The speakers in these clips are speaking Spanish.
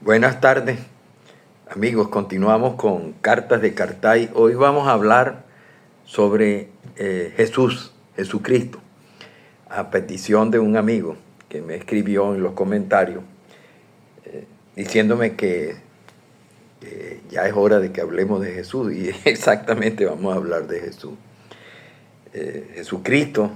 Buenas tardes, amigos. Continuamos con Cartas de Cartay. Hoy vamos a hablar sobre Jesucristo, a petición de un amigo que me escribió en los comentarios diciéndome que ya es hora de que hablemos de Jesús, y exactamente vamos a hablar de Jesús. Jesucristo,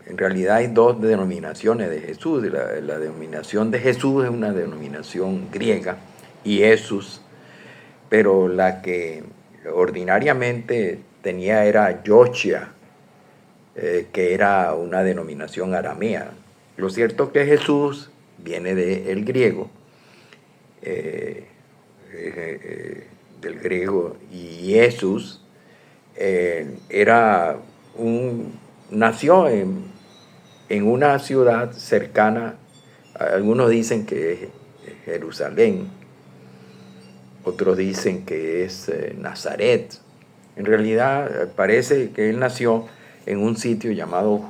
en realidad hay dos denominaciones de Jesús. La denominación de Jesús es una denominación griega, y Jesús, pero la que ordinariamente tenía era Yoshia, que era una denominación aramea. Lo cierto es que Jesús viene del griego, y Jesús nació en una ciudad cercana. Algunos dicen que es Jerusalén, otros dicen que es Nazaret. En realidad parece que él nació en un sitio llamado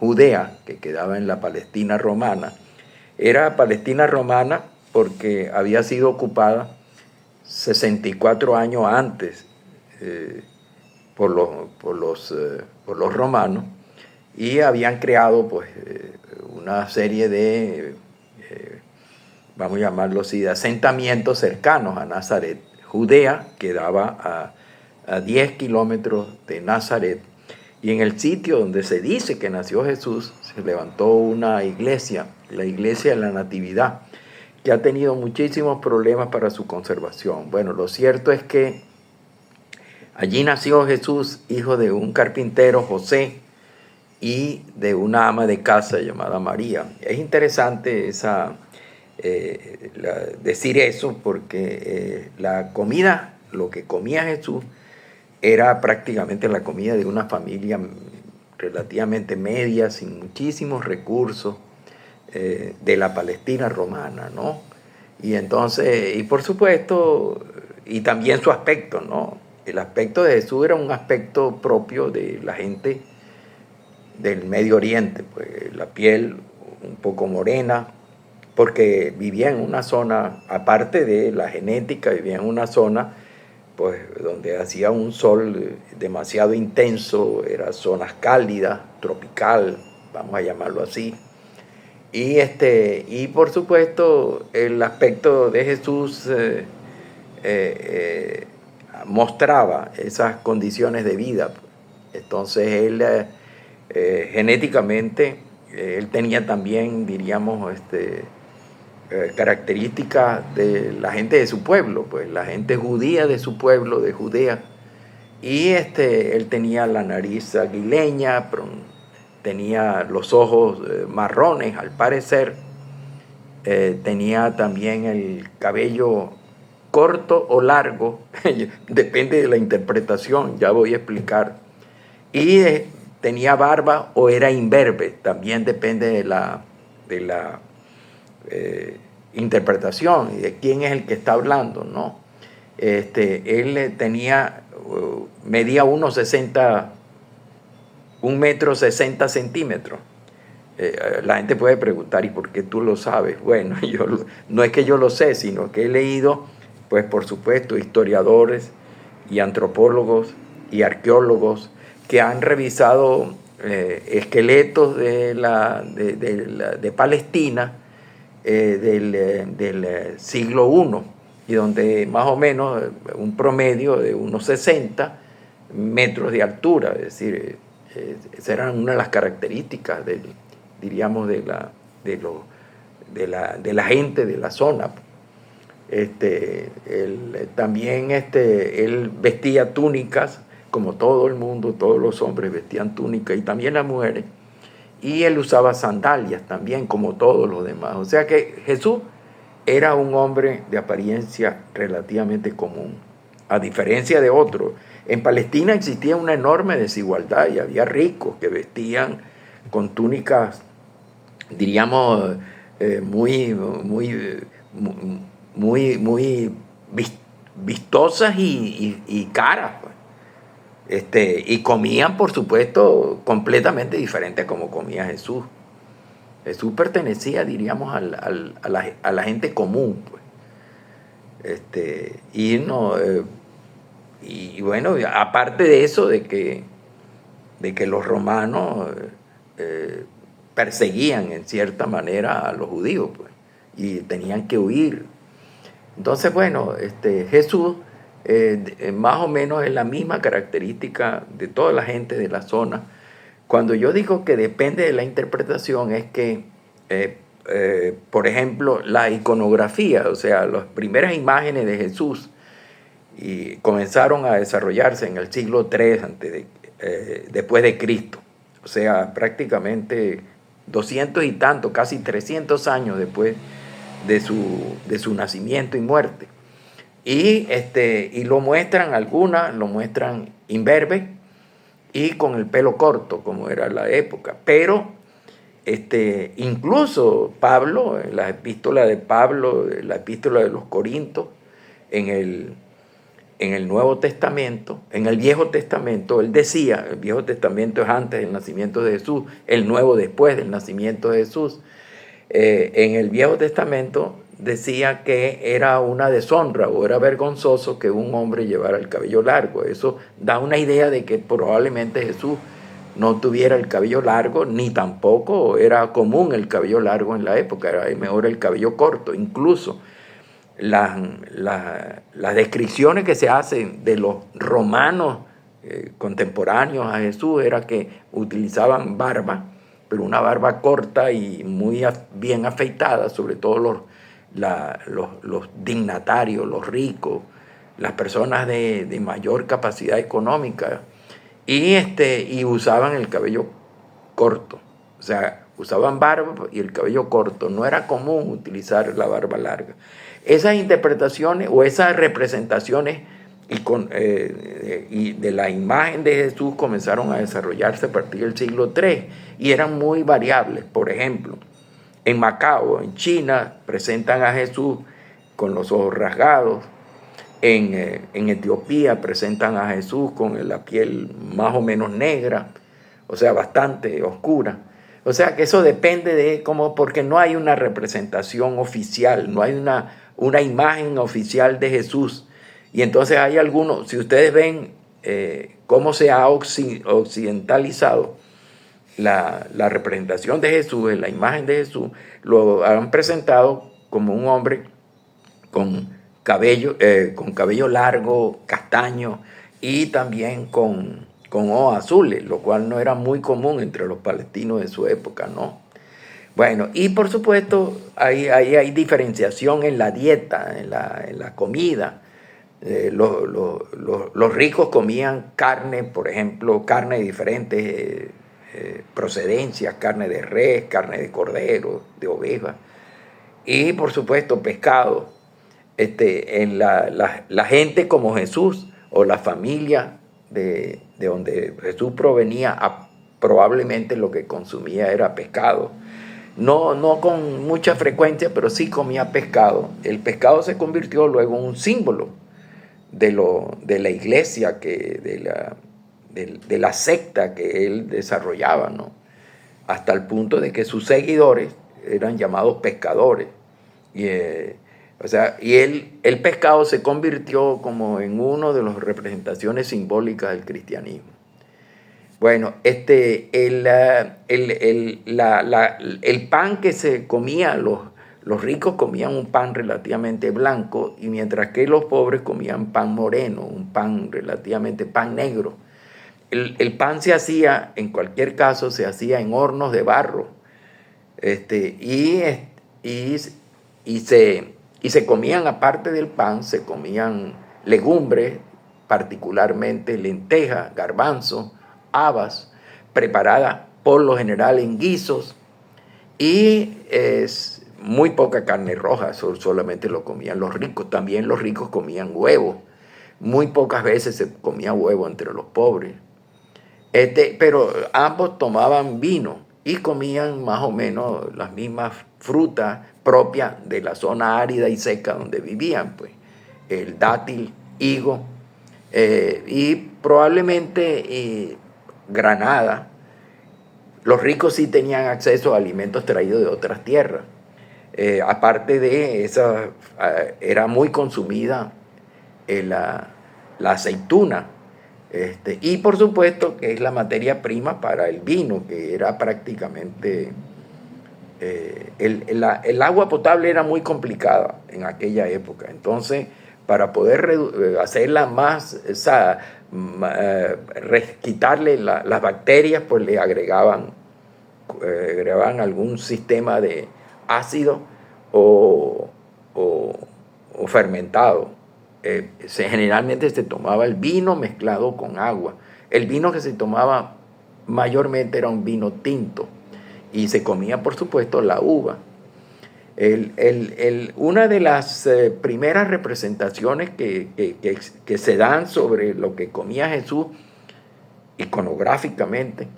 Judea, que quedaba en la Palestina romana. Era Palestina romana porque había sido ocupada 64 años antes por los romanos, y habían creado pues una serie de, vamos a llamarlo así, de asentamientos cercanos a Nazaret. Judea quedaba a 10 kilómetros de Nazaret, y en el sitio donde se dice que nació Jesús se levantó una iglesia, la Iglesia de la Natividad, que ha tenido muchísimos problemas para su conservación. Bueno, lo cierto es que allí nació Jesús, hijo de un carpintero, José, y de una ama de casa llamada María. Es interesante decir eso, porque la comida, lo que comía Jesús, era prácticamente la comida de una familia relativamente media, sin muchísimos recursos, de la Palestina romana, ¿no? Y entonces, y por supuesto, y también su aspecto, ¿no? El aspecto de Jesús era un aspecto propio de la gente del Medio Oriente, pues la piel un poco morena, porque vivía en una zona, aparte de la genética, vivía en una zona pues donde hacía un sol demasiado intenso, eran zonas cálidas, tropical, vamos a llamarlo así. Y por supuesto el aspecto de Jesús mostraba esas condiciones de vida. Entonces él genéticamente, él tenía también, diríamos, características de la gente de su pueblo, pues la gente judía de su pueblo, de Judea. Y él tenía la nariz aguileña, tenía los ojos marrones al parecer, tenía también el cabello corto o largo, depende de la interpretación, ya voy a explicar. Y tenía barba o era imberbe, también depende de la interpretación y de quién es el que está hablando, ¿no? Él medía 1,60 m. La gente puede preguntar, ¿y por qué tú lo sabes? Bueno, no es que yo lo sé, sino que he leído, pues por supuesto, historiadores y antropólogos y arqueólogos que han revisado esqueletos de Palestina del siglo I, y donde más o menos un promedio de unos 60 metros de altura, es decir, esas eran una de las características diríamos de la gente de la zona. También él vestía túnicas, como todo el mundo, todos los hombres vestían túnicas, y también las mujeres, y él usaba sandalias también, como todos los demás. O sea que Jesús era un hombre de apariencia relativamente común, a diferencia de otros. En Palestina existía una enorme desigualdad, y había ricos que vestían con túnicas, diríamos, muy vistosas y caras, pues. Y comían, por supuesto, completamente diferente a como comía Jesús. Jesús pertenecía, diríamos, a la gente común, pues. Y no, y bueno, aparte de eso, de que los romanos perseguían en cierta manera a los judíos, pues, y tenían que huir. Entonces, bueno, Jesús más o menos es la misma característica de toda la gente de la zona. Cuando yo digo que depende de la interpretación, es que, por ejemplo, la iconografía, o sea, las primeras imágenes de Jesús, y comenzaron a desarrollarse en el siglo III después de Cristo. O sea, prácticamente 200 y tanto, casi 300 años después de su nacimiento y muerte. Y lo muestran, algunas lo muestran imberbe y con el pelo corto, como era la época. Pero incluso Pablo, en la epístola de Pablo, la epístola de los Corintios, en el Nuevo Testamento, en el Viejo Testamento, él decía, el Viejo Testamento es antes del nacimiento de Jesús, el Nuevo después del nacimiento de Jesús. En el Viejo Testamento decía que era una deshonra o era vergonzoso que un hombre llevara el cabello largo. Eso da una idea de que probablemente Jesús no tuviera el cabello largo, ni tampoco era común el cabello largo en la época, era mejor el cabello corto. Incluso las descripciones que se hacen de los romanos contemporáneos a Jesús era que utilizaban barba, pero una barba corta y muy bien afeitada, sobre todo los dignatarios, los ricos, las personas de mayor capacidad económica, y usaban el cabello corto, o sea, usaban barba y el cabello corto. No era común utilizar la barba larga. Esas interpretaciones o esas representaciones y de la imagen de Jesús comenzaron a desarrollarse a partir del siglo III y eran muy variables. Por ejemplo, en Macao, en China, presentan a Jesús con los ojos rasgados. En Etiopía presentan a Jesús con la piel más o menos negra, o sea, bastante oscura. O sea, que eso depende de cómo, porque no hay una representación oficial, no hay una imagen oficial de Jesús. Y entonces hay algunos, si ustedes ven cómo se ha occidentalizado la representación de Jesús, la imagen de Jesús, lo han presentado como un hombre con cabello largo, castaño, y también con ojos azules, lo cual no era muy común entre los palestinos de su época, ¿no? Bueno, y por supuesto hay diferenciación en la dieta, en la comida. Los ricos comían carne, por ejemplo, carne de diferentes procedencias, carne de res, carne de cordero, de oveja, y por supuesto pescado. En la gente como Jesús o la familia de donde Jesús provenía, probablemente lo que consumía era pescado. No con mucha frecuencia, pero sí comía pescado. El pescado se convirtió luego en un símbolo de la iglesia, de la secta que él desarrollaba, ¿no? Hasta el punto de que sus seguidores eran llamados pescadores. Y el pescado se convirtió como en una de las representaciones simbólicas del cristianismo. Bueno, el pan que se comía, los ricos comían un pan relativamente blanco, y mientras que los pobres comían pan moreno, un pan relativamente pan negro. El pan se hacía, en cualquier caso, se hacía en hornos de barro, y se comían, aparte del pan, se comían legumbres, particularmente lentejas, garbanzos, habas, preparadas por lo general en guisos, y muy poca carne roja, solamente lo comían los ricos. También los ricos comían huevo, muy pocas veces se comía huevo entre los pobres. Pero ambos tomaban vino y comían más o menos las mismas frutas propias de la zona árida y seca donde vivían, pues el dátil, higo, y probablemente granada. Los ricos sí tenían acceso a alimentos traídos de otras tierras. Aparte de esa, era muy consumida la aceituna. Y por supuesto que es la materia prima para el vino, que era prácticamente... el agua potable era muy complicada en aquella época. Entonces, para poder hacerla más, quitarle las bacterias, pues le agregaban algún sistema de ácido o, o fermentado. Generalmente se tomaba el vino mezclado con agua. El vino que se tomaba mayormente era un vino tinto y se comía, por supuesto, la uva. Una de las primeras representaciones que se dan sobre lo que comía Jesús iconográficamente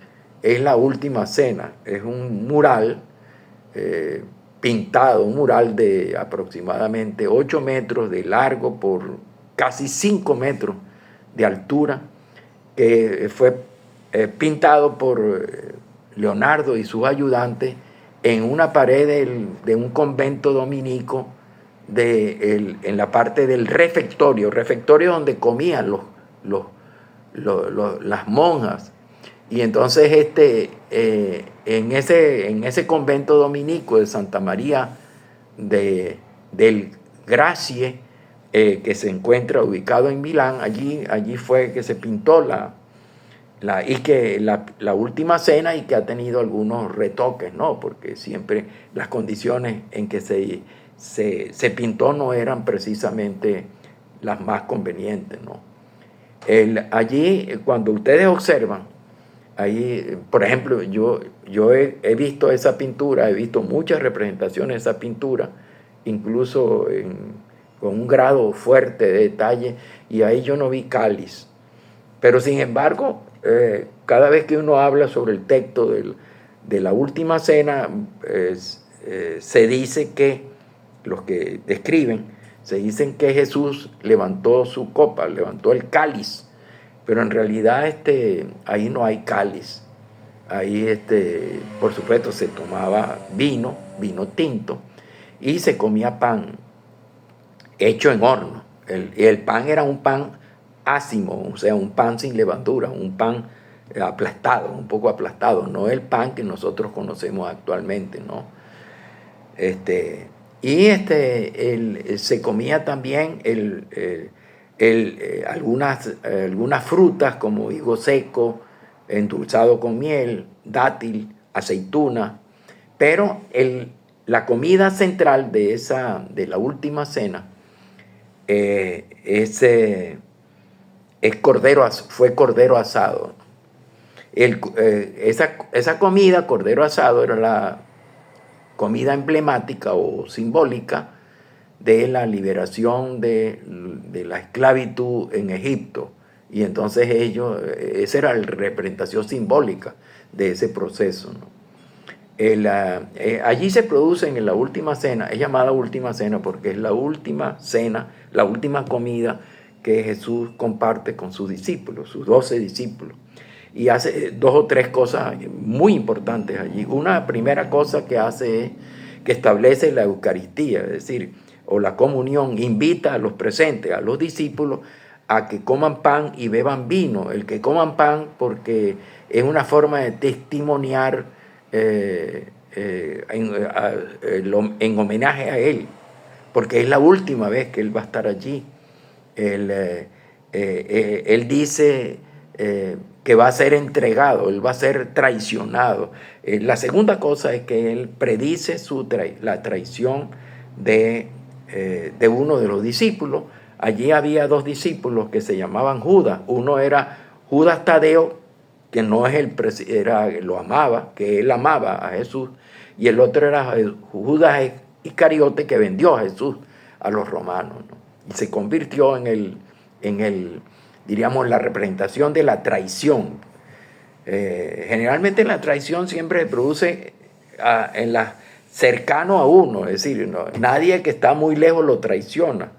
es la Última Cena. Es un mural pintado, un mural de aproximadamente 8 metros de largo por casi 5 metros de altura, que fue pintado por Leonardo y sus ayudantes en una pared de un convento dominico en la parte del refectorio donde comían las monjas. Y entonces en ese convento dominico de Santa María del Gracie, que se encuentra ubicado en Milán, allí fue que se pintó la Última Cena, y que ha tenido algunos retoques, ¿no? Porque siempre las condiciones en que se pintó no eran precisamente las más convenientes, ¿no? Allí, cuando ustedes observan, ahí, por ejemplo, yo he visto esa pintura, he visto muchas representaciones de esa pintura, incluso con un grado fuerte de detalle, y ahí yo no vi cáliz. Pero sin embargo, cada vez que uno habla sobre el texto de la Última Cena, se dice que, los que describen, se dicen que Jesús levantó su copa, levantó el cáliz, pero en realidad ahí no hay cáliz. Ahí, por supuesto, se tomaba vino tinto, y se comía pan hecho en horno. El pan era un pan ácimo, o sea, un pan sin levadura, un pan aplastado, un poco aplastado, no el pan que nosotros conocemos actualmente, ¿no? Se comía también algunas frutas como higo seco, endulzado con miel, dátil, aceituna, pero la comida central de la Última Cena fue cordero asado. Esa comida, cordero asado, era la comida emblemática o simbólica de la liberación de la esclavitud en Egipto. Y entonces esa era la representación simbólica de ese proceso, ¿no? Allí se produce en la Última Cena, es llamada Última Cena porque es la última cena, la última comida que Jesús comparte con sus discípulos, sus 12 discípulos. Y hace 2 o 3 cosas muy importantes allí. Una primera cosa que hace es que establece la Eucaristía, es decir, o la comunión, invita a los presentes, a los discípulos, a que coman pan y beban vino. El que coman pan, porque es una forma de testimoniar en homenaje a Él, porque es la última vez que Él va a estar allí. Él dice que va a ser entregado, Él va a ser traicionado. La segunda cosa es que Él predice la traición de uno de los discípulos. Allí había 2 discípulos que se llamaban Judas. Uno era Judas Tadeo, que no es lo amaba, que él amaba a Jesús, y el otro era Judas Iscariote, que vendió a Jesús a los romanos, ¿no? Y se convirtió diríamos, la representación de la traición. Generalmente la traición siempre se produce cercano a uno, es decir, nadie que está muy lejos lo traiciona,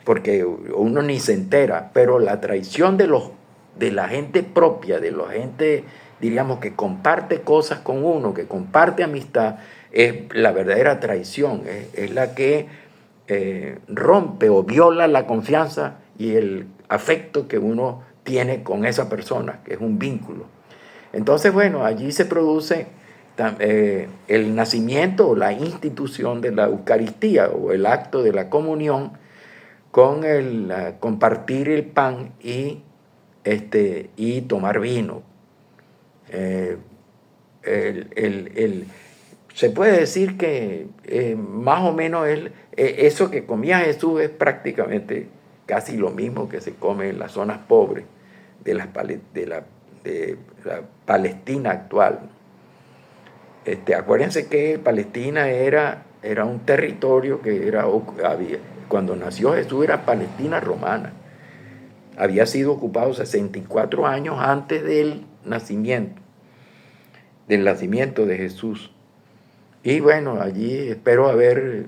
porque uno ni se entera, pero la traición de la gente propia, de la gente, diríamos, que comparte cosas con uno, que comparte amistad, es la verdadera traición, es la que rompe o viola la confianza y el afecto que uno tiene con esa persona, que es un vínculo. Entonces, bueno, allí se produce el nacimiento o la institución de la Eucaristía o el acto de la comunión con el compartir el pan y tomar vino. Se puede decir que más o menos eso que comía Jesús es prácticamente casi lo mismo que se come en las zonas pobres de la Palestina actual. Acuérdense que Palestina era un territorio que cuando nació Jesús era Palestina romana. Había sido ocupado 64 años antes del nacimiento de Jesús. Y bueno, allí espero haber,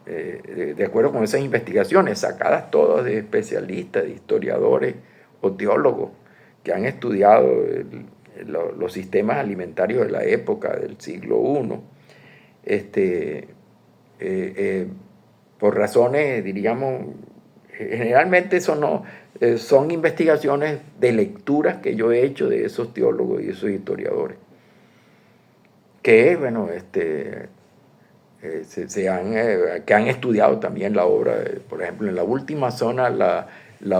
de acuerdo con esas investigaciones, sacadas todas de especialistas, de historiadores o teólogos que han estudiado los sistemas alimentarios de la época del siglo I, por razones, diríamos, generalmente eso no, son investigaciones de lecturas que yo he hecho de esos teólogos y esos historiadores, que, bueno, que han estudiado también la obra, por ejemplo, en la última zona, la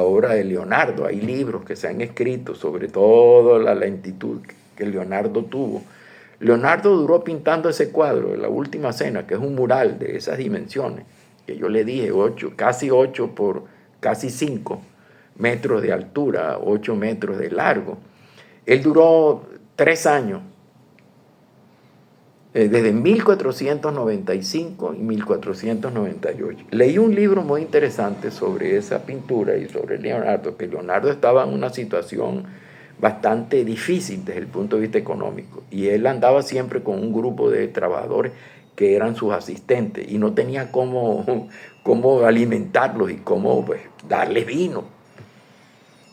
obra de Leonardo. Hay libros que se han escrito sobre toda la lentitud que Leonardo tuvo. Leonardo duró pintando ese cuadro de la Última Cena, que es un mural de esas dimensiones, que yo le dije, casi 8 por casi 5 metros de altura, 8 metros de largo. Él duró 3 años, desde 1495 y 1498. Leí un libro muy interesante sobre esa pintura y sobre Leonardo, que Leonardo estaba en una situación bastante difícil desde el punto de vista económico, y él andaba siempre con un grupo de trabajadores que eran sus asistentes y no tenía cómo alimentarlos y cómo, pues, darles vino.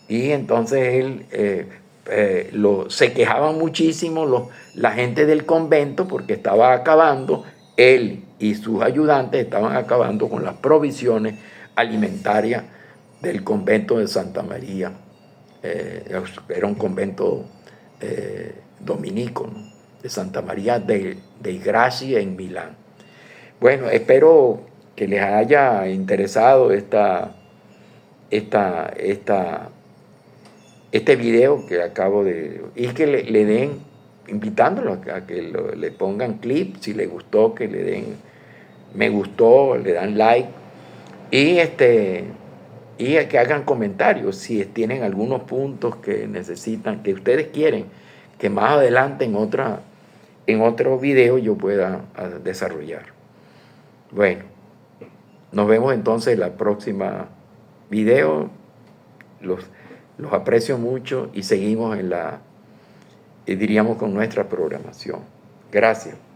Y entonces él se quejaban muchísimo la gente del convento porque estaba acabando, él y sus ayudantes estaban acabando con las provisiones alimentarias del convento de Santa María. Era un convento dominico, ¿no?, de Santa María dei Grassi en Milán. Bueno, espero que les haya interesado este video que acabo de... y que le den, invitándolos a que le pongan clip, si les gustó, que le den me gustó, le dan like, y que hagan comentarios si tienen algunos puntos que necesitan, que ustedes quieren que más adelante en otro video yo pueda desarrollar. Bueno, nos vemos entonces en la próxima video. Los aprecio mucho y seguimos diríamos, con nuestra programación. Gracias.